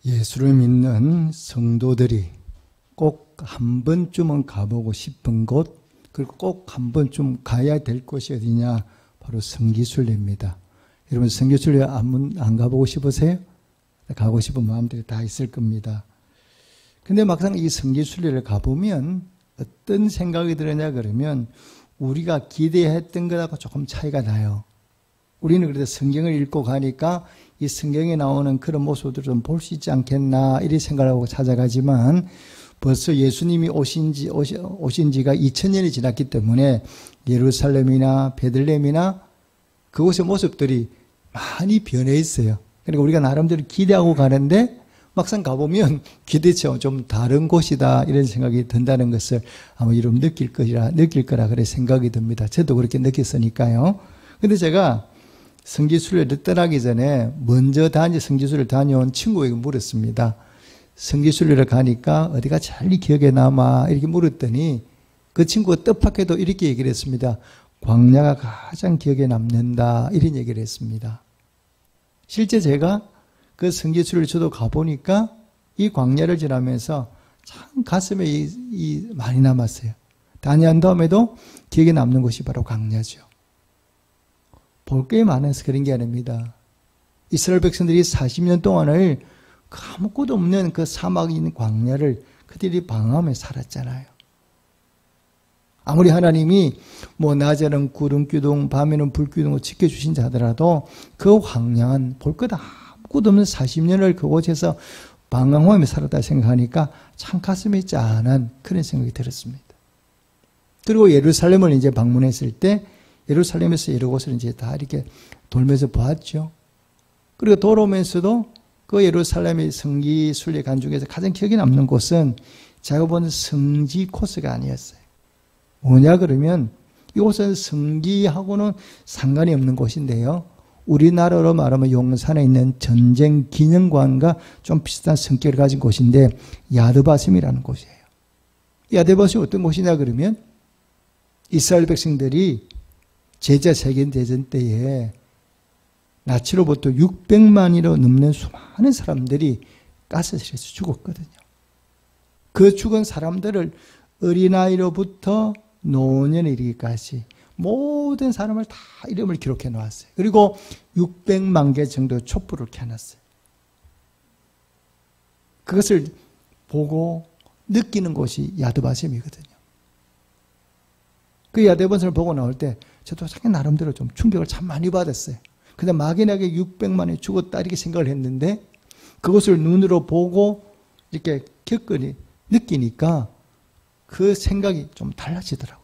예수를 믿는 성도들이 꼭 한 번쯤은 가보고 싶은 곳, 그리고 꼭 한 번쯤 가야 될 곳이 어디냐? 바로 성지순례입니다. 여러분 성지순례 안 가보고 싶으세요? 가고 싶은 마음들이 다 있을 겁니다. 근데 막상 이 성지순례를 가보면 어떤 생각이 들었냐 그러면 우리가 기대했던 것하고 조금 차이가 나요. 우리는 그래도 성경을 읽고 가니까 이 성경에 나오는 그런 모습들을 좀 볼 수 있지 않겠나 이렇게 생각하고 찾아가지만 벌써 예수님이 오신 지가 2000년이 지났기 때문에 예루살렘이나 베들레헴이나 그곳의 모습들이 많이 변해 있어요. 그러니까 우리가 나름대로 기대하고 가는데 막상 가보면 기대치와 좀 다른 곳이다 이런 생각이 든다는 것을 아마 여러분 느낄 거라 그래 생각이 듭니다. 저도 그렇게 느꼈으니까요. 근데 제가 성지순례를 떠나기 전에 먼저 성지순례를 다녀온 친구에게 물었습니다. 성지순례를 가니까 어디가 제일 기억에 남아? 이렇게 물었더니 그 친구가 뜻밖에도 이렇게 얘기를 했습니다. 광야가 가장 기억에 남는다 이런 얘기를 했습니다. 실제 제가 그 성지순례를 저도 가보니까 이 광야를 지나면서 참 가슴에 많이 남았어요. 다녀온 다음에도 기억에 남는 곳이 바로 광야죠. 볼 게 많아서 그런 게 아닙니다. 이스라엘 백성들이 40년 동안을 아무것도 없는 그 사막에 있는 광야를 그들이 방황하며 살았잖아요. 아무리 하나님이 낮에는 구름기둥, 밤에는 불기둥을 지켜주신 자더라도 그 황량한 볼 것 아무것도 없는 40년을 그곳에서 방황하며 살았다 생각하니까 참 가슴이 짠한 그런 생각이 들었습니다. 그리고 예루살렘을 이제 방문했을 때 예루살렘에서 여러 곳을 이제 다 이렇게 돌면서 보았죠. 그리고 돌아오면서도 그 예루살렘의 성지순례 간 중에서 가장 기억에 남는 곳은 제가 본 성지 코스가 아니었어요. 뭐냐 그러면 이곳은 성지하고는 상관이 없는 곳인데요. 우리나라로 말하면 용산에 있는 전쟁 기념관과 좀 비슷한 성격을 가진 곳인데 야드바심이라는 곳이에요. 야드바심이 어떤 곳이냐 그러면 이스라엘 백성들이 제2차 세계대전 때에 나치로부터 600만이로 넘는 수많은 사람들이 가스실에서 죽었거든요. 그 죽은 사람들을 어린아이로부터 노년에 이르기까지 모든 사람을 다 이름을 기록해 놓았어요. 그리고 600만 개 정도 촛불을 켜놨어요. 그것을 보고 느끼는 곳이 야드바심이거든요. 그 야드바심을 보고 나올 때 저도 자기 나름대로 좀 충격을 참 많이 받았어요. 근데 막연하게 600만이 죽었다 이렇게 생각을 했는데 그것을 눈으로 보고 이렇게 느끼니까 그 생각이 좀 달라지더라고요.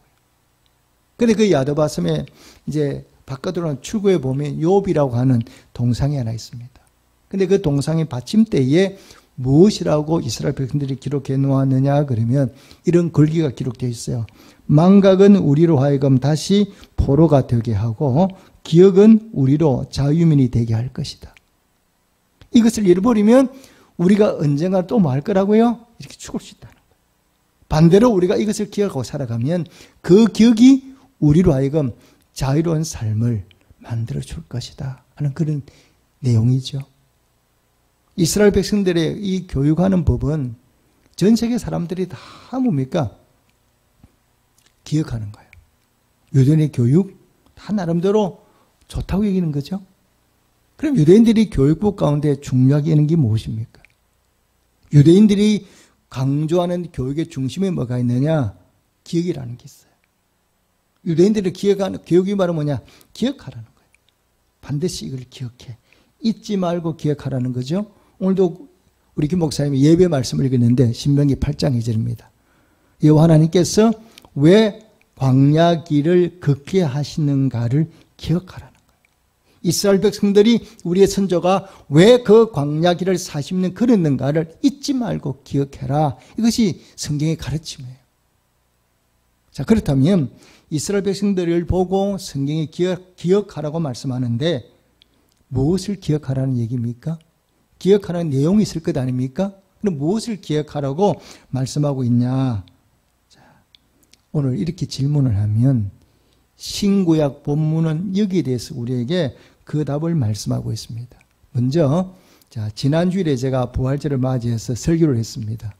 근데 그 야드바심에 이제 바깥으로는 출구에 보면 욥이라고 하는 동상이 하나 있습니다. 근데 그 동상의 받침대에 무엇이라고 이스라엘 백성들이 기록해 놓았느냐 그러면 이런 글귀가 기록되어 있어요. 망각은 우리로 하여금 다시 포로가 되게 하고 기억은 우리로 자유민이 되게 할 것이다. 이것을 잃어버리면 우리가 언젠가 또 뭐 할 거라고요? 이렇게 죽을 수 있다는 거예요. 반대로 우리가 이것을 기억하고 살아가면 그 기억이 우리로 하여금 자유로운 삶을 만들어 줄 것이다 하는 그런 내용이죠. 이스라엘 백성들의 이 교육하는 법은 전 세계 사람들이 다 뭡니까? 기억하는 거예요. 유대인의 교육 다 나름대로 좋다고 여기는 거죠. 그럼 유대인들이 교육법 가운데 중요하게 여기는 게 무엇입니까? 유대인들이 강조하는 교육의 중심에 뭐가 있느냐? 기억이라는 게 있어요. 유대인들이 기억하는 교육이 바로 뭐냐? 기억하라는 거예요. 반드시 이걸 기억해. 잊지 말고 기억하라는 거죠. 오늘도 우리 김 목사님이 예배 말씀을 읽었는데 신명기 8장 2절입니다. 여호와 하나님께서 왜 광야 길을 걷게 하시는가를 기억하라는 거예요. 이스라엘 백성들이 우리의 선조가 왜 그 광야 길을 40년 걸었는가를 잊지 말고 기억해라. 이것이 성경의 가르침이에요. 자, 그렇다면 이스라엘 백성들을 보고 성경에 기억하라고 말씀하는데 무엇을 기억하라는 얘기입니까? 기억하라는 내용이 있을 것 아닙니까? 그럼 무엇을 기억하라고 말씀하고 있냐? 자, 오늘 이렇게 질문을 하면 신구약 본문은 여기에 대해서 우리에게 그 답을 말씀하고 있습니다. 먼저 자, 지난주일에 제가 부활절을 맞이해서 설교를 했습니다.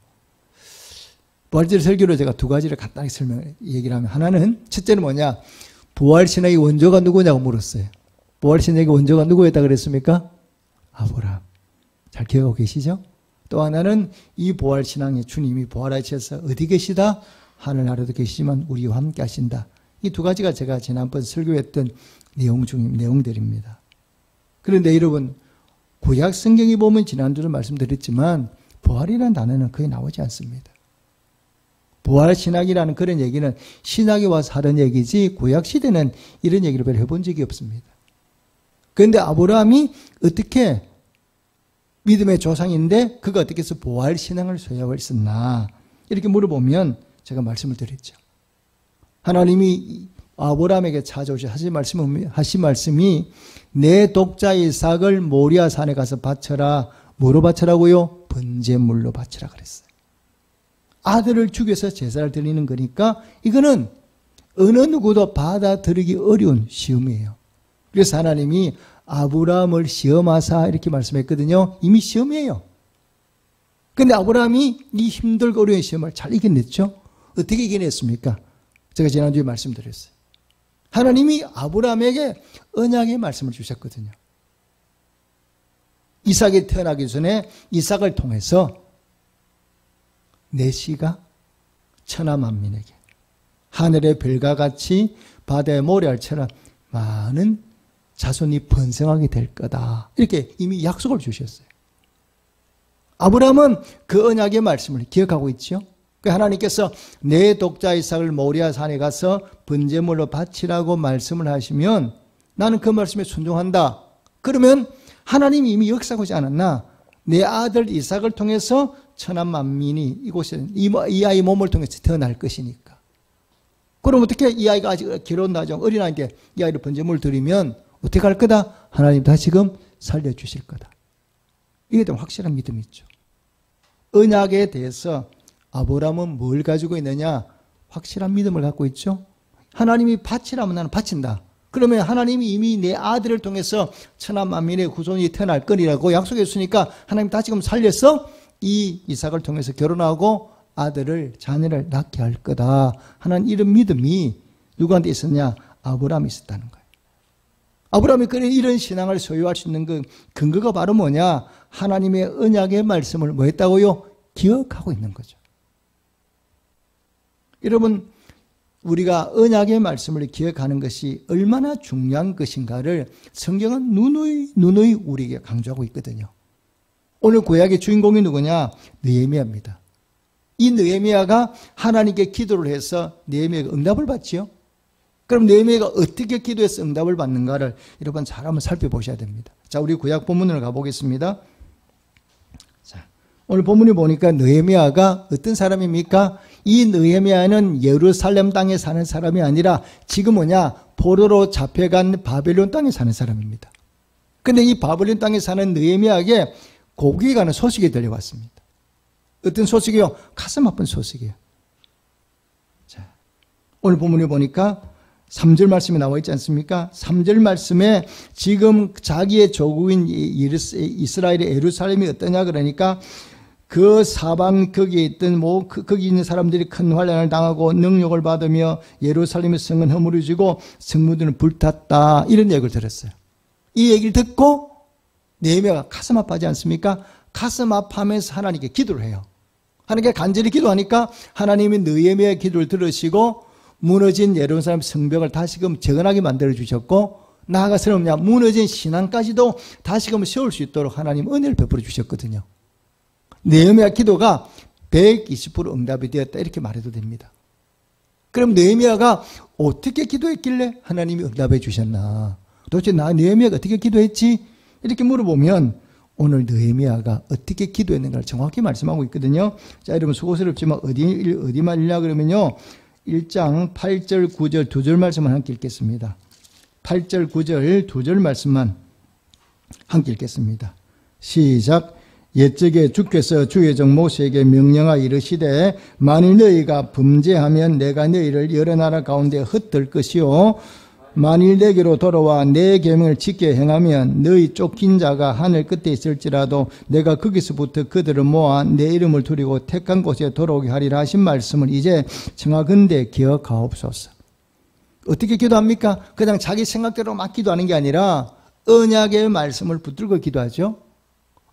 부활절 설교로 제가 두 가지를 간단히 얘기를 하면, 하나는, 첫째는 뭐냐, 부활신앙의 원조가 누구냐고 물었어요. 부활신앙의 원조가 누구였다 그랬습니까? 아브라함. 잘 기억하고 계시죠? 또 하나는 이 부활신앙의 주님이 부활하셔서 어디 계시다? 하늘나라도 계시지만 우리와 함께 하신다. 이 두 가지가 제가 지난번 설교했던 내용들입니다. 그런데 여러분, 구약 성경이 보면 지난주도 말씀드렸지만 부활이라는 단어는 거의 나오지 않습니다. 부활신학이라는 그런 얘기는 신학에 와서 하던 얘기지 구약 시대는 이런 얘기를 별로 해본 적이 없습니다. 그런데 아브라함이 어떻게 믿음의 조상인데 그가 어떻게 해서 부활신앙을 소유하고 있었나 이렇게 물어보면 제가 말씀을 드렸죠. 하나님이 아브라함에게 찾아오셔서 하신 말씀이 내 독자 이삭을 모리아 산에 가서 바쳐라. 뭐로 바쳐라고요? 번제물로 바쳐라 그랬어요. 아들을 죽여서 제사를 드리는 거니까 이거는 어느 누구도 받아들이기 어려운 시험이에요. 그래서 하나님이 아브라함을 시험하사 이렇게 말씀했거든요. 이미 시험이에요. 그런데 아브라함이 이 힘들고 어려운 시험을 잘 이겨냈죠. 어떻게 이겨냈습니까? 제가 지난주에 말씀드렸어요. 하나님이 아브라함에게 언약의 말씀을 주셨거든요. 이삭이 태어나기 전에 이삭을 통해서 내 씨가 천하만민에게 하늘의 별과 같이 바다의 모래알처럼 많은 자손이 번성하게 될 거다. 이렇게 이미 약속을 주셨어요. 아브라함은 그 언약의 말씀을 기억하고 있죠. 하나님께서 내 독자 이삭을 모리아 산에 가서 번제물로 바치라고 말씀을 하시면 나는 그 말씀에 순종한다. 그러면 하나님이 이미 역사하지 않았나? 내 아들 이삭을 통해서 천한 만민이 이곳에 이 아이 몸을 통해서 태어날 것이니까. 그럼 어떻게 이 아이가 아직 괴로운 나중 어린아이인데 이 아이를 번제물을 드리면 어떻게 할 거다? 하나님 다시금 살려주실 거다. 이게 좀 확실한 믿음이 있죠. 언약에 대해서 아브라함은 뭘 가지고 있느냐? 확실한 믿음을 갖고 있죠. 하나님이 바치라면 나는 바친다. 그러면 하나님이 이미 내 아들을 통해서 천하 만민의 후손이 태어날 거리라고 약속했으니까 하나님 다시금 살려서 이 이삭을 통해서 결혼하고 아들을 자녀를 낳게 할 거다 하는 이런 믿음이 누구한테 있었냐? 아브라함이 있었다는 거예요. 아브라함이 이런 신앙을 소유할 수 있는 그 근거가 바로 뭐냐? 하나님의 언약의 말씀을 뭐 했다고요? 기억하고 있는 거죠. 여러분, 우리가 언약의 말씀을 기억하는 것이 얼마나 중요한 것인가를 성경은 누누이 우리에게 강조하고 있거든요. 오늘 구약의 주인공이 누구냐? 느헤미야입니다. 이 느헤미야가 하나님께 기도를 해서 느헤미야가 응답을 받지요. 그럼 느헤미야가 어떻게 기도해서 응답을 받는가를 여러분 잘 한번 살펴보셔야 됩니다. 자, 우리 구약 본문으로 가보겠습니다. 자, 오늘 본문을 보니까 느헤미야가 어떤 사람입니까? 이 느헤미야는 예루살렘 땅에 사는 사람이 아니라 지금 뭐냐? 포로로 잡혀간 바벨론 땅에 사는 사람입니다. 그런데 이 바벨론 땅에 사는 느헤미야에게 고국에 가는 소식이 들려왔습니다. 어떤 소식이요? 가슴 아픈 소식이에요. 자, 오늘 본문을 보니까 3절 말씀이 나와 있지 않습니까? 3절 말씀에 지금 자기의 조국인 이스라엘의 예루살렘이 어떠냐 그러니까 그 사방 거기에 있던 거기 있는 사람들이 큰 환난을 당하고 능욕을 받으며 예루살렘의 성은 허물어지고 성문들은 불탔다. 이런 얘기를 들었어요. 이 얘기를 듣고 느헤미야가 가슴 아파하지 않습니까? 가슴 아파하면서 하나님께 기도를 해요. 하나님께 간절히 기도하니까 하나님이 느헤미야의 기도를 들으시고 무너진 예루살렘 성벽을 다시금 재건하게 만들어 주셨고 나아가서는 무너진 신앙까지도 다시금 세울 수 있도록 하나님 은혜를 베풀어 주셨거든요. 느헤미야 기도가 120% 응답이 되었다 이렇게 말해도 됩니다. 그럼 느헤미야가 어떻게 기도했길래 하나님이 응답해 주셨나? 도대체 느헤미야가 어떻게 기도했지? 이렇게 물어보면 오늘 느헤미야가 어떻게 기도했는가를 정확히 말씀하고 있거든요. 자, 여러분 수고스럽지만 어디만 읽냐 그러면요. 1장 8절 9절 2절 말씀만 함께 읽겠습니다. 8절 9절 2절 말씀만 함께 읽겠습니다. 시작. 옛적에 주께서 주의 종 모세에게 명령하여 이르시되 만일 너희가 범죄하면 내가 너희를 여러 나라 가운데 흩을 것이요 만일 내게로 돌아와 내 계명을 지켜 행하면 너희 쫓긴 자가 하늘 끝에 있을지라도 내가 거기서부터 그들을 모아 내 이름을 두리고 택한 곳에 돌아오게 하리라 하신 말씀을 이제 청하건대 기억하옵소서. 어떻게 기도합니까? 그냥 자기 생각대로 막 기도하는 게 아니라 언약의 말씀을 붙들고 기도하죠.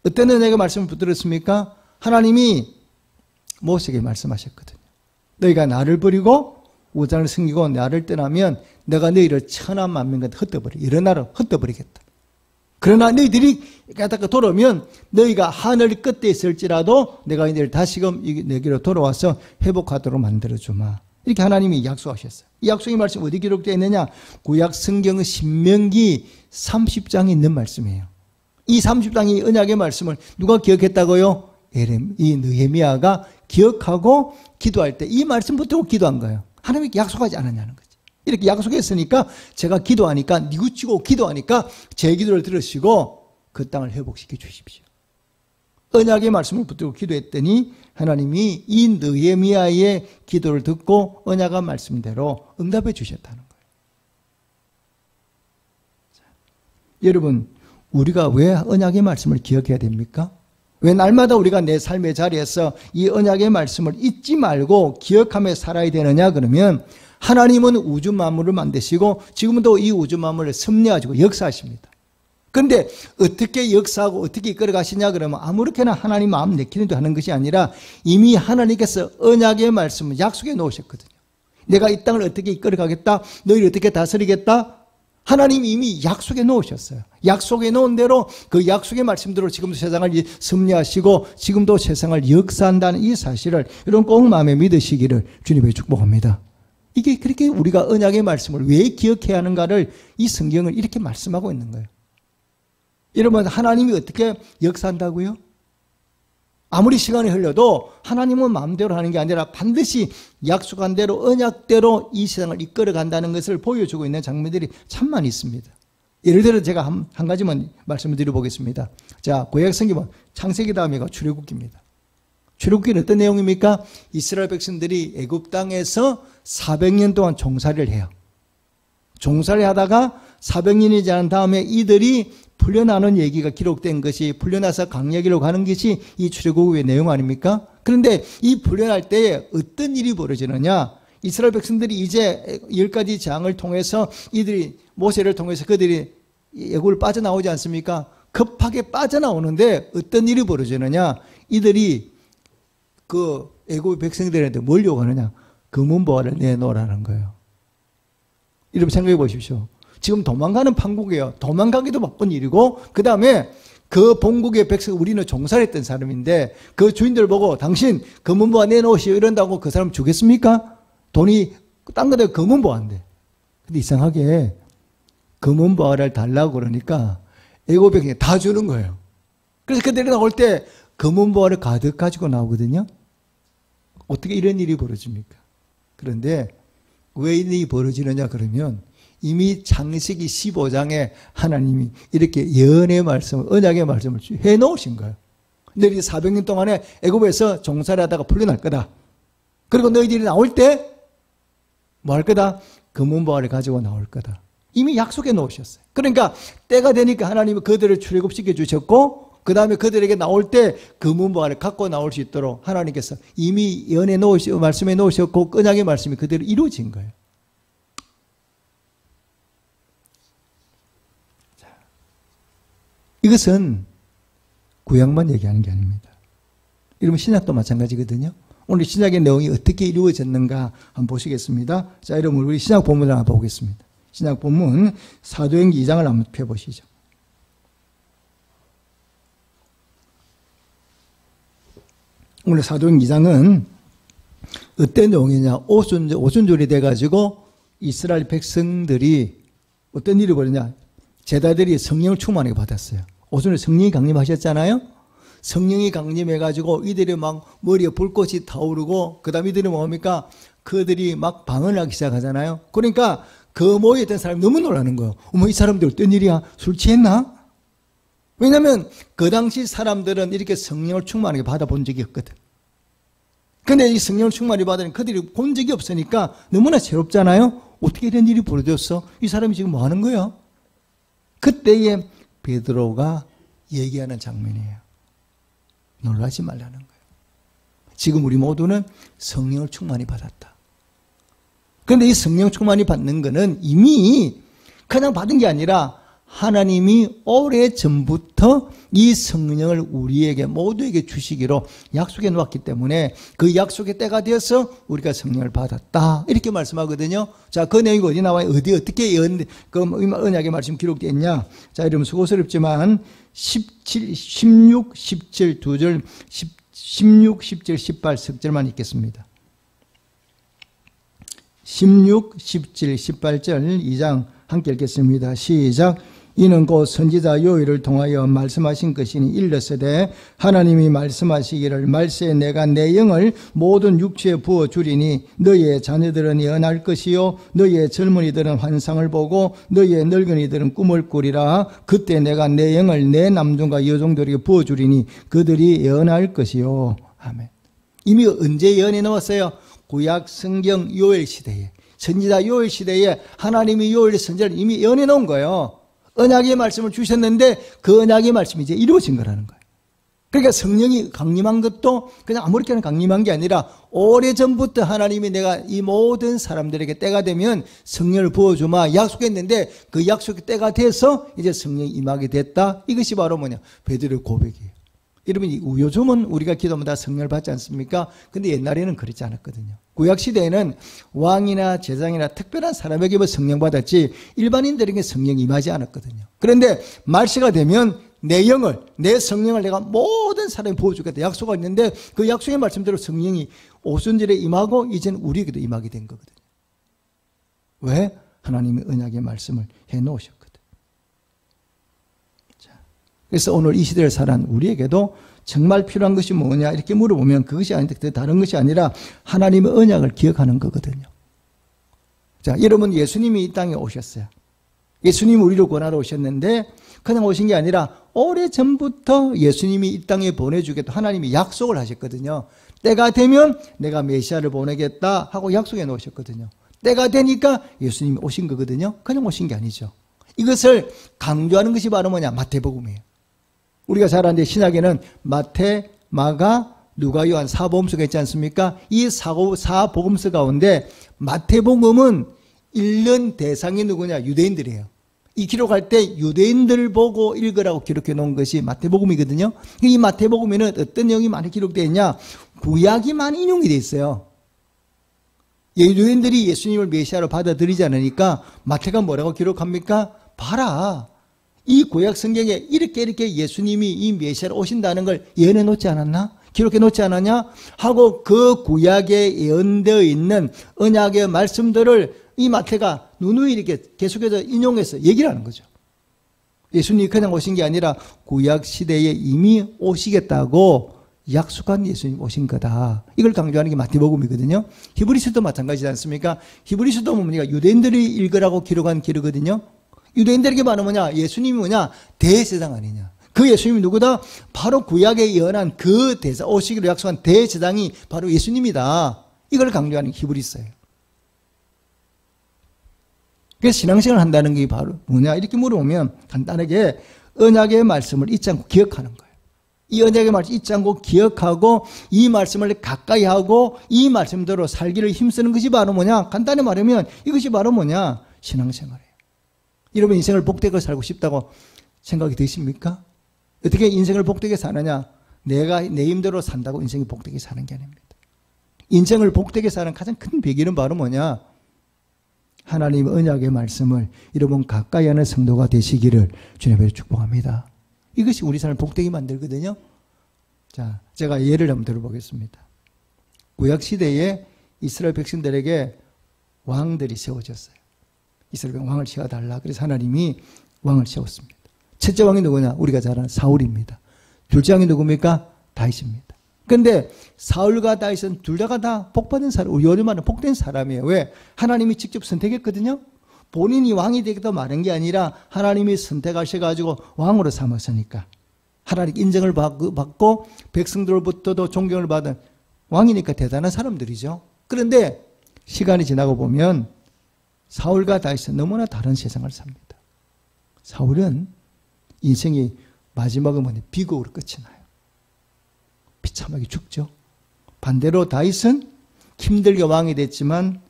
어떤 언약의 말씀을 붙들었습니까? 하나님이 모세에게 말씀하셨거든요. 너희가 나를 버리고 우상을 섬기고 나를 떠나면 내가 너희를 천한 만민과 흩어버려. 여러 나라로 흩어버리겠다. 그러나 너희들이 가다가 돌아오면 너희가 하늘 끝에 있을지라도 내가 너희를 다시금 내게로 돌아와서 회복하도록 만들어주마. 이렇게 하나님이 약속하셨어요. 이 약속의 말씀 어디 기록되어 있느냐? 구약 성경 신명기 30장에 있는 말씀이에요. 이 30장의 언약의 말씀을 누가 기억했다고요? 이 느헤미야가 기억하고 기도할 때 이 말씀 붙들고 기도한 거예요. 하나님이 약속하지 않았냐는 거지. 이렇게 약속했으니까 제가 기도하니까 뉘우치고 기도하니까 제 기도를 들으시고 그 땅을 회복시켜 주십시오. 언약의 말씀을 붙들고 기도했더니 하나님이 이 느헤미야의 기도를 듣고 언약의 말씀대로 응답해 주셨다는 거예요. 자, 여러분, 우리가 왜 언약의 말씀을 기억해야 됩니까? 왜 날마다 우리가 내 삶의 자리에서 이 언약의 말씀을 잊지 말고 기억하며 살아야 되느냐? 그러면 하나님은 우주 만물을 만드시고 지금도 이 우주 만물을 섭리하시고 역사하십니다. 그런데 어떻게 역사하고 어떻게 이끌어 가시냐 그러면 아무렇게나 하나님 마음 내키는 대로 하는 것이 아니라 이미 하나님께서 언약의 말씀을 약속해 놓으셨거든요. 내가 이 땅을 어떻게 이끌어 가겠다, 너희를 어떻게 다스리겠다, 하나님이 이미 약속해 놓으셨어요. 약속해 놓은 대로 그 약속의 말씀대로 지금도 세상을 섭리하시고 지금도 세상을 역사한다는 이 사실을 여러분 꼭 마음에 믿으시기를 주님의 축복합니다. 이게 그렇게 우리가 언약의 말씀을 왜 기억해야 하는가를 이 성경을 이렇게 말씀하고 있는 거예요. 여러분, 하나님이 어떻게 역사한다고요? 아무리 시간이 흘러도 하나님은 마음대로 하는 게 아니라 반드시 약속한 대로 언약대로 이 세상을 이끌어 간다는 것을 보여주고 있는 장면들이 참 많이 있습니다. 예를 들어 제가 한 가지만 말씀을 드려보겠습니다. 자, 구약성경 창세기 다음에가 출애굽기입니다. 출애굽기는 어떤 내용입니까? 이스라엘 백성들이 애굽 땅에서 400년 동안 종살이를 해요. 종살이 하다가 400년이 지난 다음에 이들이 풀려나는 얘기가 기록된 것이, 풀려나서 광야기로 가는 것이 이 출애굽의 내용 아닙니까? 그런데 이 풀려날 때에 어떤 일이 벌어지느냐? 이스라엘 백성들이 이제 10가지 재앙을 통해서 이들이 모세를 통해서 그들이 애굽을 빠져나오지 않습니까? 급하게 빠져나오는데 어떤 일이 벌어지느냐? 이들이 그 애굽 백성들한테 뭘 요구하느냐? 금은보화를 내놓으라는 거예요. 여러분 생각해 보십시오. 지금 도망가는 판국이에요. 도망가기도 바쁜 일이고 그 다음에 그 본국의 백성, 우리는 종살했던 사람인데 그 주인들 보고 당신 금은보화 내놓으시오 이런다고 그 사람 주겠습니까? 돈이 딴 거다 금은보화인데. 근데 이상하게 금은보화를 달라고 그러니까 애굽 백성이 다 주는 거예요. 그래서 그들이 나올 때 금은보화를 가득 가지고 나오거든요. 어떻게 이런 일이 벌어집니까? 그런데 왜 이 일이 벌어지느냐 그러면 이미 창세기 15장에 하나님이 이렇게 예언의 말씀을, 언약의 말씀을 해놓으신 거예요. 너희들이 400년 동안에 애굽에서 종살이하다가 풀려날 거다. 그리고 너희들이 나올 때 뭐 할 거다? 금은보화를 가지고 나올 거다. 이미 약속해 놓으셨어요. 그러니까 때가 되니까 하나님이 그들을 출애굽시켜 주셨고 그 다음에 그들에게 나올 때 금은보화를 갖고 나올 수 있도록 하나님께서 이미 예언해 놓으시고 말씀해 놓으셨고 언약의 말씀이 그대로 이루어진 거예요. 이것은 구약만 얘기하는 게 아닙니다. 여러분 신약도 마찬가지거든요. 오늘 신약의 내용이 어떻게 이루어졌는가 한번 보시겠습니다. 자, 여러분 우리 신약 본문을 한번 보겠습니다. 신약 본문 사도행전 2장을 한번 펴보시죠. 오늘 사도행전 2장은 어떤 내용이냐? 오순절이 돼가지고 이스라엘 백성들이 어떤 일이 벌어지냐? 제자들이 성령을 충만하게 받았어요. 오순절 성령이 강림하셨잖아요. 성령이 강림해가지고 이들이 막 머리에 불꽃이 타오르고 그 다음에 이들이 뭡니까? 그들이 막 방언을 하기 시작하잖아요. 그러니까 그 모여있던 사람이 너무 놀라는 거예요. 어머, 이 사람들 어떤 일이야? 술 취했나? 왜냐하면 그 당시 사람들은 이렇게 성령을 충만하게 받아본 적이 없거든. 근데 이 성령을 충만히 받으니 그들이 본 적이 없으니까 너무나 새롭잖아요. 어떻게 이런 일이 벌어졌어? 이 사람이 지금 뭐 하는 거야? 그때에 베드로가 얘기하는 장면이에요. 놀라지 말라는 거예요. 지금 우리 모두는 성령을 충만히 받았다. 그런데 이 성령 충만히 받는 것은 이미 그냥 받은 게 아니라 하나님이 오래전부터 이 성령을 우리에게 모두에게 주시기로 약속해 놓았기 때문에 그 약속의 때가 되어서 우리가 성령을 받았다 이렇게 말씀하거든요. 자, 그 내용이 어디 나와요? 어떻게 그 언약의 말씀 기록되어 있냐? 자, 여러분 수고스럽지만 16, 17 두 절, 16, 17, 18 석절만 읽겠습니다. 16, 17, 18절 2장 함께 읽겠습니다. 시작. 이는 곧 선지자 요엘을 통하여 말씀하신 것이니 일렀으되 하나님이 말씀하시기를 말세에 내가 내 영을 모든 육체에 부어주리니 너희의 자녀들은 예언할 것이요 너희의 젊은이들은 환상을 보고 너희의 늙은이들은 꿈을 꾸리라. 그때 내가 내 영을 내 남종과 여종들에게 부어주리니 그들이 예언할 것이요. 아멘. 이미 언제 예언해 놓았어요? 구약 성경 요엘 시대에, 선지자 요엘 시대에 하나님이 요엘 선지자를 이미 예언해 놓은 거예요. 언약의 말씀을 주셨는데 그 언약의 말씀이 이제 이루어진 거라는 거예요. 그러니까 성령이 강림한 것도 그냥 아무렇게나 강림한 게 아니라 오래전부터 하나님이 내가 이 모든 사람들에게 때가 되면 성령을 부어주마 약속했는데 그 약속의 때가 돼서 이제 성령이 임하게 됐다. 이것이 바로 뭐냐? 베드로의 고백이에요. 여러분, 요즘은 우리가 기도하면 다 성령을 받지 않습니까? 근데 옛날에는 그렇지 않았거든요. 구약시대에는 왕이나 제장이나 특별한 사람에게 성령 받았지 일반인들에게 성령이 임하지 않았거든요. 그런데 말세가 되면 내 영을, 내 성령을 내가 모든 사람에 부어주겠다 약속이 있는데 그 약속의 말씀대로 성령이 오순절에 임하고 이제는 우리에게도 임하게 된 거거든요. 왜? 하나님의 언약의 말씀을 해놓으셨거든요. 그래서 오늘 이 시대를 살아온 우리에게도 정말 필요한 것이 뭐냐 이렇게 물어보면 그것이 아닌데 다른 것이 아니라 하나님의 언약을 기억하는 거거든요. 자, 여러분 예수님이 이 땅에 오셨어요. 예수님이 우리를 구원하러 오셨는데 그냥 오신 게 아니라 오래전부터 예수님이 이 땅에 보내주겠다 하나님이 약속을 하셨거든요. 때가 되면 내가 메시아를 보내겠다 하고 약속해 놓으셨거든요. 때가 되니까 예수님이 오신 거거든요. 그냥 오신 게 아니죠. 이것을 강조하는 것이 바로 뭐냐? 마태복음이에요. 우리가 잘 아는데 신약에는 마태, 마가, 누가, 요한 사복음서가 있지 않습니까? 이 사복음서 가운데 마태복음은 읽는 대상이 누구냐? 유대인들이에요. 이 기록할 때 유대인들을 보고 읽으라고 기록해 놓은 것이 마태복음이거든요. 이 마태복음에는 어떤 내용이 많이 기록되어 있냐? 구약이 많이 인용이 되어 있어요. 유대인들이 예수님을 메시아로 받아들이지 않으니까 마태가 뭐라고 기록합니까? 봐라. 이 구약 성경에 이렇게 예수님이 이 메시아로 오신다는 걸 예언해 놓지 않았나? 기록해 놓지 않았냐? 하고 그 구약에 예언되어 있는 언약의 말씀들을 이 마태가 누누이 이렇게 계속해서 인용해서 얘기를 하는 거죠. 예수님이 그냥 오신 게 아니라 구약 시대에 이미 오시겠다고 약속한 예수님 오신 거다. 이걸 강조하는 게 마태복음이거든요. 히브리서도 마찬가지지 않습니까? 히브리서도 뭡니까? 유대인들이 읽으라고 기록한 기록이거든요. 유대인들에게 말하는 뭐냐? 예수님이 뭐냐? 대제사장 아니냐? 그 예수님이 누구다? 바로 구약에 예언한 그 오시기로 약속한 대제사장이 바로 예수님이다. 이걸 강조하는 히브리서예요. 그래서 신앙생활을 한다는 게 바로 뭐냐? 이렇게 물어보면 간단하게 언약의 말씀을 잊지 않고 기억하는 거예요. 이 언약의 말씀 잊지 않고 기억하고 이 말씀을 가까이 하고 이 말씀대로 살기를 힘쓰는 것이 바로 뭐냐? 간단히 말하면 이것이 바로 뭐냐? 신앙생활이에요. 여러분 인생을 복되게 살고 싶다고 생각이 드십니까? 어떻게 인생을 복되게 사느냐? 내가 내 힘대로 산다고 인생이 복되게 사는 게 아닙니다. 인생을 복되게 사는 가장 큰 비결은 바로 뭐냐? 하나님의 언약의 말씀을 여러분 가까이 하는 성도가 되시기를 주님으로 축복합니다. 이것이 우리 삶을 복되게 만들거든요. 자, 제가 예를 한번 들어보겠습니다. 구약시대에 이스라엘 백성들에게 왕들이 세워졌어요. 이스라엘 왕을 세워달라. 그래서 하나님이 왕을 세웠습니다. 첫째 왕이 누구냐? 우리가 잘 아는 사울입니다. 둘째 왕이 누굽니까? 다윗입니다. 그런데 사울과 다윗은 둘 다가 다 복받은 사람, 우리 요즘 말하는 복된 사람이에요. 왜? 하나님이 직접 선택했거든요. 본인이 왕이 되겠다고 말한 게 아니라 하나님이 선택하셔가지고 왕으로 삼았으니까. 하나님 인정을 받고 백성들로부터도 존경을 받은 왕이니까 대단한 사람들이죠. 그런데 시간이 지나고 보면 사울과 다윗은 너무나 다른 세상을 삽니다. 사울은 인생이 마지막은 뭐냐? 비극으로 끝이 나요. 비참하게 죽죠. 반대로 다윗은 힘들게 왕이 됐지만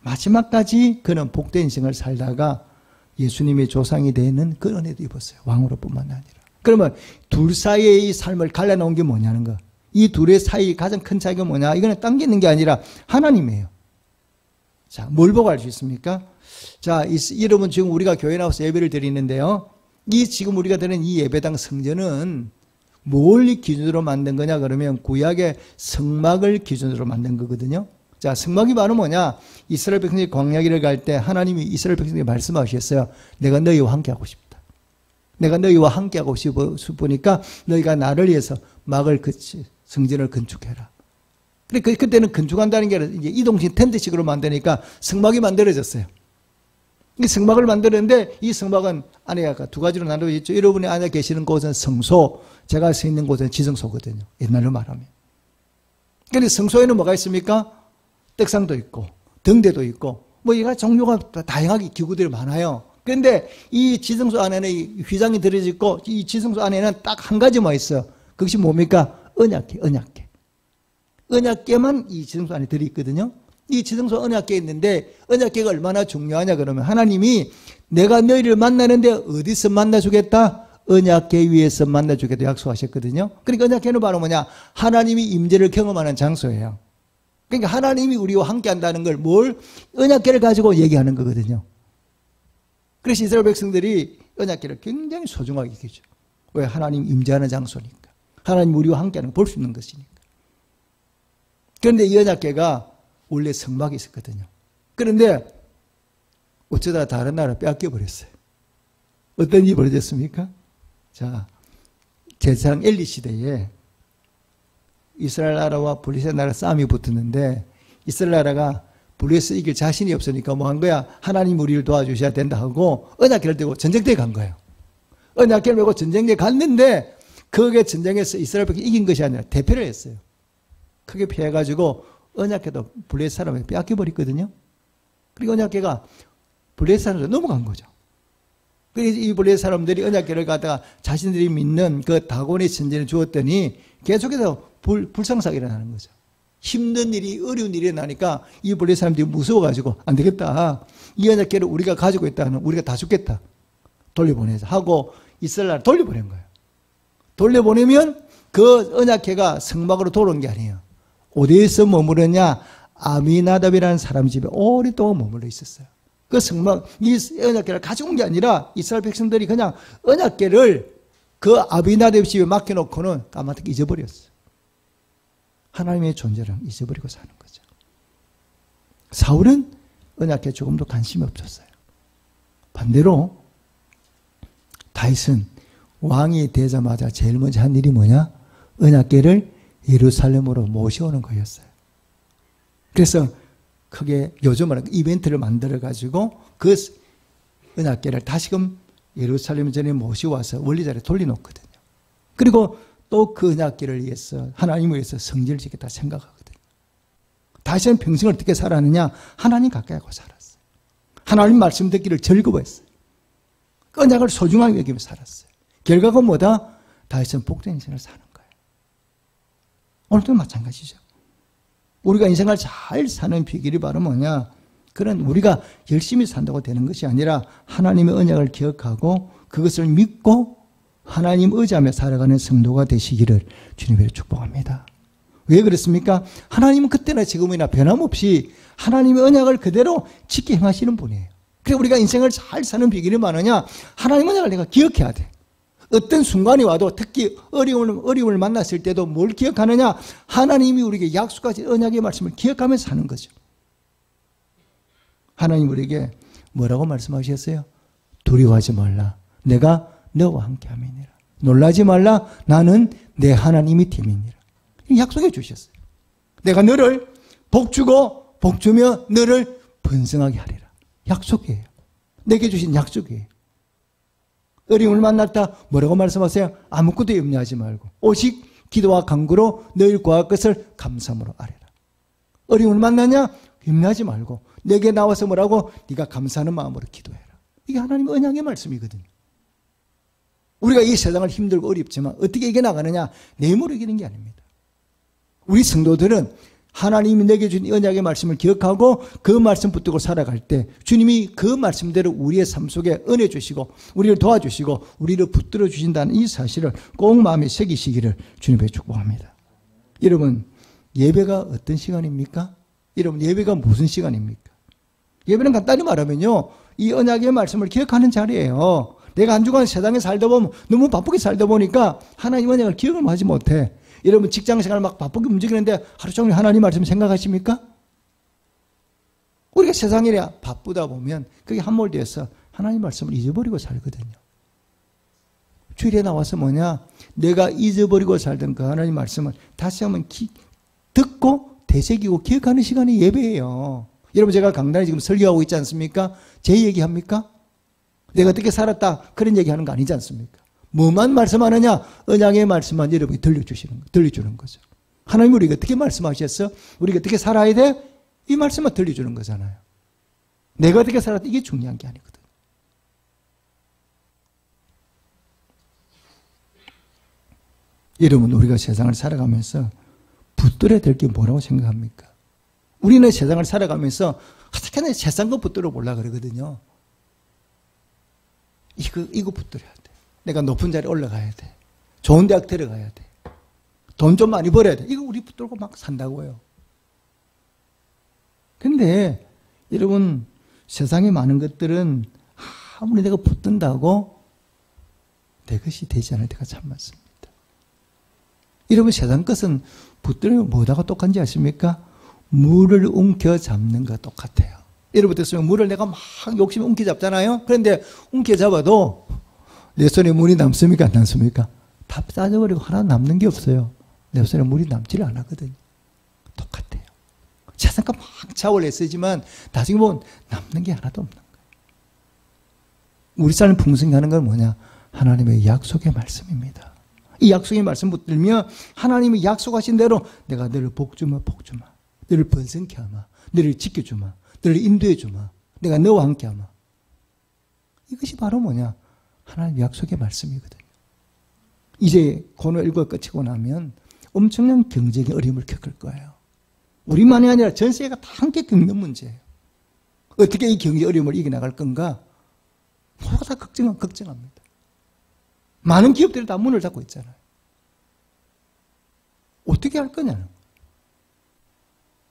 마지막까지 그는 복된 인생을 살다가 예수님의 조상이 되는 그 은혜도 입었어요. 왕으로뿐만 아니라. 그러면 둘 사이의 이 삶을 갈라놓은 게 뭐냐는 거. 이 둘의 사이 가장 큰 차이가 뭐냐? 이거는 당기는 게 아니라 하나님이에요. 자, 뭘 보고 알 수 있습니까? 자, 여러분 지금 우리가 교회 나와서 예배를 드리는데요. 이 지금 우리가 드리는 이 예배당 성전은 뭘 기준으로 만든 거냐 그러면 구약의 성막을 기준으로 만든 거거든요. 자, 성막이 바로 뭐냐? 이스라엘 백성들이 광야길을 갈 때 하나님이 이스라엘 백성들에게 말씀하셨어요. 내가 너희와 함께하고 싶다. 내가 너희와 함께하고 싶으니까 너희가 나를 위해서 막을 성전을 건축해라. 그때는 건축한다는 게 이제 이동식 텐트식으로 만드니까 성막이 만들어졌어요. 이 성막을 만드는데 이 성막은 안에가 두 가지로 나누어 있죠. 여러분이 안에 계시는 곳은 성소, 제가 서 있는 곳은 지성소거든요. 옛날로 말하면. 그런데 성소에는 뭐가 있습니까? 떡상도 있고 등대도 있고 뭐 이가 종류가 다양하게 기구들이 많아요. 그런데 이 지성소 안에는 이 휘장이 들어져 있고 이 지성소 안에는 딱 한 가지만 있어요. 그것이 뭡니까? 언약궤, 언약궤. 언약궤만 이 지성소 안에 들어있거든요. 이 지성소 언약궤에 있는데 언약궤가 얼마나 중요하냐 그러면 하나님이 내가 너희를 만나는데 어디서 만나주겠다? 언약궤 위에서 만나주겠다 약속하셨거든요. 그러니까 언약궤는 바로 뭐냐? 하나님이 임재를 경험하는 장소예요. 그러니까 하나님이 우리와 함께 한다는 걸 뭘? 언약궤를 가지고 얘기하는 거거든요. 그래서 이스라엘 백성들이 언약궤를 굉장히 소중하게 여기죠. 왜? 하나님 임재하는 장소니까. 하나님 우리와 함께하는 걸 볼 수 있는 것이니까. 그런데 이 언약궤가 원래 성막이 있었거든요. 그런데 어쩌다 다른 나라 빼앗겨버렸어요. 어떤 일이 벌어졌습니까? 자, 제사장 엘리 시대에 이스라엘 나라와 블레셋 나라 싸움이 붙었는데 이스라엘 나라가 블레셋 이길 자신이 없으니까 뭐 한 거야? 하나님 우리를 도와주셔야 된다 하고 언약궤를 들고 전쟁터에 간 거예요. 언약궤를 메고 전쟁터에 갔는데 그게 전쟁에서 이스라엘 백성이 이긴 것이 아니라 대패를 했어요. 크게 피해가지고 언약궤도 블레셋 사람에게 빼앗겨버렸거든요. 그리고 언약궤가 블레셋 사람으로 넘어간 거죠. 그래서 이 블레셋 사람들이 언약궤를 갖다가 자신들이 믿는 그 다곤의 선지를 주었더니 계속해서 불상사가 일어나는 거죠. 힘든 일이 어려운 일이 일어나니까 이 블레셋 사람들이 무서워가지고 안 되겠다. 이 언약궤를 우리가 가지고 있다는 우리가 다 죽겠다. 돌려보내자 하고 이스라엘 나라를 돌려보낸 거예요. 돌려보내면 그 언약궤가 성막으로 돌아온 게 아니에요. 어디에서 머무르냐? 아미나답이라는 사람 집에 오랫동안 머물러 있었어요. 그 성막, 이 언약궤를 가져온 게 아니라 이스라엘 백성들이 그냥 언약궤를 그 아비나답 집에 맡겨놓고는 까마득히 잊어버렸어요. 하나님의 존재를 잊어버리고 사는 거죠. 사울은 언약궤에 조금도 관심이 없었어요. 반대로 다윗은 왕이 되자마자 제일 먼저 한 일이 뭐냐? 언약궤를 예루살렘으로 모셔오는 거였어요. 그래서 크게 요즘 말하는 이벤트를 만들어가지고 그 언약궤를 다시금 예루살렘 전에 모셔와서 원리 자리에 돌려놓거든요. 그리고 또 그 언약궤를 위해서 하나님을 위해서 성전을 짓겠다 생각하거든요. 다윗은 평생을 어떻게 살았느냐? 하나님 가까이 하고 살았어요. 하나님 말씀 듣기를 즐거워했어요. 언약을 소중하게 여기며 살았어요. 결과가 뭐다? 다윗은 복된 인생을 사는 거예요. 오늘도 마찬가지죠. 우리가 인생을 잘 사는 비결이 바로 뭐냐? 그런 우리가 열심히 산다고 되는 것이 아니라 하나님의 언약을 기억하고 그것을 믿고 하나님 의지하며 살아가는 성도가 되시기를 주님으로 축복합니다. 왜 그렇습니까? 하나님은 그때나 지금이나 변함없이 하나님의 언약을 그대로 지켜 행하시는 분이에요. 그래서 우리가 인생을 잘 사는 비결이 뭐냐? 하나님의 언약을 내가 기억해야 돼. 어떤 순간이 와도 특히 어려움을 만났을 때도 뭘 기억하느냐? 하나님이 우리에게 약속하신 언약의 말씀을 기억하면서 사는 거죠. 하나님 우리에게 뭐라고 말씀하셨어요? 두려워하지 말라. 내가 너와 함께 함이니라. 놀라지 말라. 나는 내 하나님이 팀이니라. 약속해 주셨어요. 내가 너를 복주고 복주며 너를 번성하게 하리라. 약속이에요. 내게 주신 약속이에요. 어려움을 만났다. 뭐라고 말씀하세요? 아무것도 염려하지 말고 오직 기도와 간구로 너희를 구할 것을 감사함으로 아뢰라. 어려움을 만나냐? 염려하지 말고 내게 나와서 뭐라고? 네가 감사하는 마음으로 기도해라. 이게 하나님의 언약의 말씀이거든요. 우리가 이 세상을 힘들고 어렵지만 어떻게 이겨나가느냐? 내 힘으로 이기는 게 아닙니다. 우리 성도들은 하나님이 내게 준 언약의 말씀을 기억하고 그 말씀 붙들고 살아갈 때 주님이 그 말씀대로 우리의 삶 속에 은혜 주시고 우리를 도와주시고 우리를 붙들어 주신다는 이 사실을 꼭 마음에 새기시기를 주님께 축복합니다. 여러분, 예배가 어떤 시간입니까? 여러분, 예배가 무슨 시간입니까? 예배는 간단히 말하면요, 이 언약의 말씀을 기억하는 자리예요. 내가 한 주간 세상에 살다 보면 너무 바쁘게 살다 보니까 하나님 언약을 기억을 하지 못해. 여러분, 직장생활 막 바쁘게 움직이는데 하루 종일 하나님 말씀 생각하십니까? 우리가 세상에 바쁘다 보면 그게 함몰되어서 하나님 말씀을 잊어버리고 살거든요. 주일에 나와서 뭐냐? 내가 잊어버리고 살던 그 하나님 말씀을 다시 한번 듣고 되새기고 기억하는 시간이 예배예요. 여러분, 제가 강단에 지금 설교하고 있지 않습니까? 제 얘기합니까? 내가 어떻게 살았다 그런 얘기하는 거 아니지 않습니까? 뭐만 말씀하느냐? 언약의 말씀만 여러분이 들려주는 거죠. 하나님 우리가 어떻게 말씀하셨어? 우리가 어떻게 살아야 돼? 이 말씀만 들려주는 거잖아요. 내가 어떻게 살았다 이게 중요한 게 아니거든. 여러분, 우리가 세상을 살아가면서 붙들어야 될 게 뭐라고 생각합니까? 우리는 세상을 살아가면서 어떻게 하나 세상 거 붙들어 보려고 그러거든요. 이거 붙들어야 돼. 내가 높은 자리에 올라가야 돼. 좋은 대학 들어가야 돼. 돈 좀 많이 벌어야 돼. 이거 우리 붙들고 막 산다고요. 근데 여러분, 세상에 많은 것들은 아무리 내가 붙든다고 내 것이 되지 않을 때가 참 많습니다. 여러분, 세상 것은 붙들면 뭐다가 똑같은지 아십니까? 물을 움켜잡는 거 똑같아요. 여러분 됐으면 물을 내가 막 욕심에 움켜잡잖아요. 그런데 움켜잡아도 내 손에 물이 남습니까? 안 남습니까? 다 빠져버리고 하나 남는 게 없어요. 내 손에 물이 남지를 않았거든요. 똑같아요. 세상과 막 자원을 쓰지만 나중에 보면 남는 게 하나도 없는 거예요. 우리 삶을 풍성히 하는 건 뭐냐? 하나님의 약속의 말씀입니다. 이 약속의 말씀 붙들면 하나님이 약속하신 대로 내가 너를 복주마 너를 번성케 하마, 너를 지켜주마, 너를 인도해주마, 내가 너와 함께 하마. 이것이 바로 뭐냐? 하나님의 약속의 말씀이거든요. 이제 고노 1과 끝이고 나면 엄청난 경제의 어려움을 겪을 거예요. 우리만이 아니라 전 세계가 다 함께 겪는 문제예요. 어떻게 이 경제 어려움을 이겨나갈 건가? 모두가 다 걱정합니다. 많은 기업들이 다 문을 닫고 있잖아요. 어떻게 할 거냐는.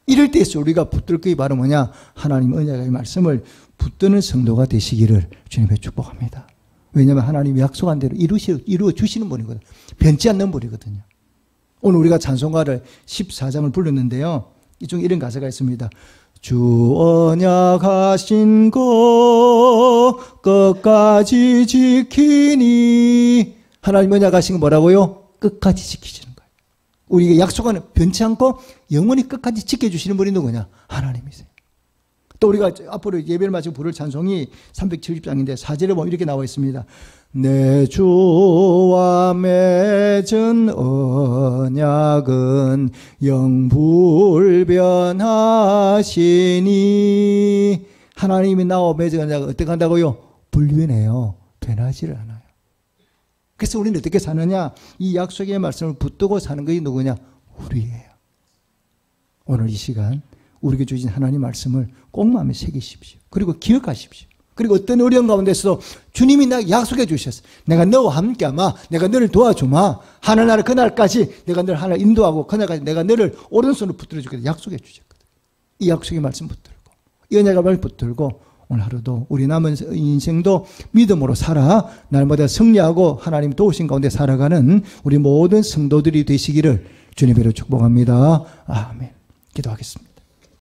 이럴 때에서 우리가 붙들 것이 바로 뭐냐? 하나님 언약의 말씀을 붙드는 성도가 되시기를 주님의 축복합니다. 왜냐하면 하나님이 약속한 대로 이루어 주시는 분이거든요. 변치 않는 분이거든요. 오늘 우리가 찬송가를 14장을 불렀는데요. 이 중에 이런 가사가 있습니다. 주 언약하신 것 끝까지 지키니. 하나님 언약하신 거 뭐라고요? 끝까지 지키시는 거예요. 우리가 약속하는 변치 않고 영원히 끝까지 지켜주시는 분이 누구냐? 하나님이세요. 또 우리가 앞으로 예배를 마치고 부를 찬송이 370장인데 4절에 보면 이렇게 나와 있습니다. 내 주와 맺은 언약은 영불변하시니. 하나님이 나와 맺은 언약은 어떻게 한다고요? 불변해요. 변하지를 않아요. 그래서 우리는 어떻게 사느냐? 이 약속의 말씀을 붙들고 사는 것이 누구냐? 우리예요. 오늘 이 시간 우리에게 주신 하나님 말씀을 꼭 마음에 새기십시오. 그리고 기억하십시오. 그리고 어떤 어려운 가운데서도 주님이 나에게 약속해 주셨어. 내가 너와 함께하마. 내가 너를 도와주마. 하늘나라 그날까지 내가 너를 하나 인도하고 그날까지 내가 너를 오른손으로 붙들어 주겠다. 약속해 주셨거든. 이 약속의 말씀 붙들고 이 언약의 말씀 붙들고 오늘 하루도 우리 남은 인생도 믿음으로 살아 날마다 승리하고 하나님 도우신 가운데 살아가는 우리 모든 성도들이 되시기를 주님으로 축복합니다. 아멘. 기도하겠습니다.